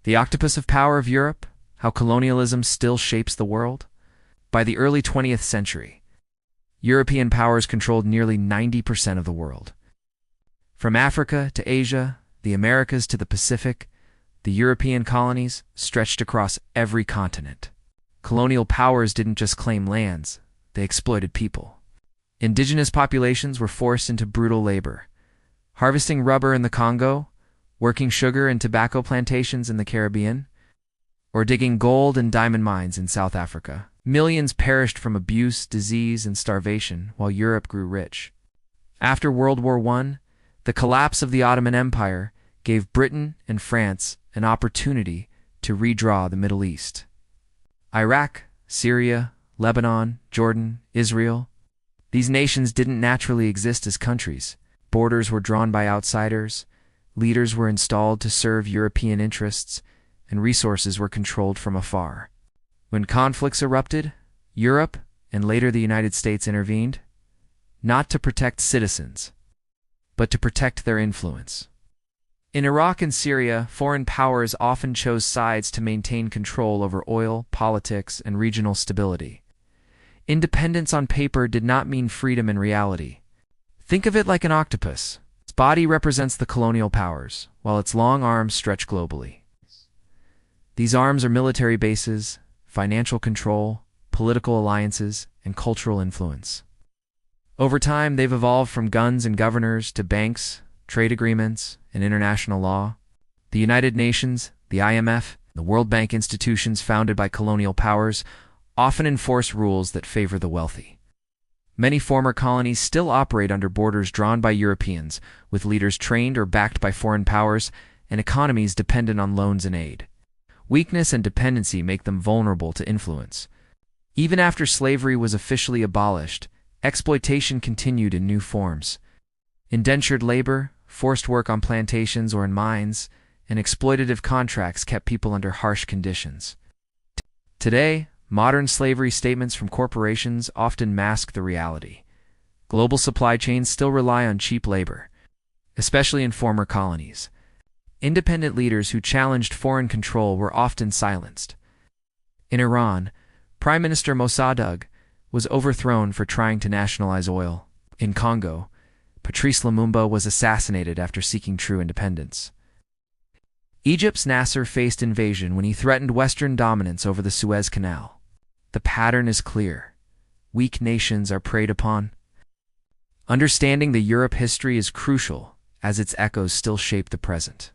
The octopus of power of Europe, how colonialism still shapes the world. By the early 20th century, European powers controlled nearly 90% of the world. From Africa to Asia, the Americas to the Pacific, the European colonies stretched across every continent. Colonial powers didn't just claim lands, they exploited people. Indigenous populations were forced into brutal labor, harvesting rubber in the Congo, working sugar and tobacco plantations in the Caribbean, or digging gold and diamond mines in South Africa. Millions perished from abuse, disease, and starvation while Europe grew rich. After World War I, the collapse of the Ottoman Empire gave Britain and France an opportunity to redraw the Middle East. Iraq, Syria, Lebanon, Jordan, Israel. These nations didn't naturally exist as countries. Borders were drawn by outsiders, leaders were installed to serve European interests, and resources were controlled from afar. When conflicts erupted, Europe, and later the United States intervened, not to protect citizens, but to protect their influence. In Iraq and Syria, foreign powers often chose sides to maintain control over oil, politics, and regional stability. Independence on paper did not mean freedom in reality. Think of it like an octopus. Its body represents the colonial powers, while its long arms stretch globally. These arms are military bases, financial control, political alliances, and cultural influence. Over time, they've evolved from guns and governors to banks, trade agreements, and international law. The United Nations, the IMF, the World Bank institutions founded by colonial powers often enforce rules that favor the wealthy. Many former colonies still operate under borders drawn by Europeans, with leaders trained or backed by foreign powers, and economies dependent on loans and aid. Weakness and dependency make them vulnerable to influence. Even after slavery was officially abolished, exploitation continued in new forms. Indentured labor, forced work on plantations or in mines, and exploitative contracts kept people under harsh conditions. Today, modern slavery statements from corporations often mask the reality. Global supply chains still rely on cheap labor, especially in former colonies. Independent leaders who challenged foreign control were often silenced. In Iran, Prime Minister Mossadegh was overthrown for trying to nationalize oil. In Congo, Patrice Lumumba was assassinated after seeking true independence. Egypt's Nasser faced invasion when he threatened Western dominance over the Suez Canal. The pattern is clear. Weak nations are preyed upon. Understanding the Europe history is crucial, as its echoes still shape the present.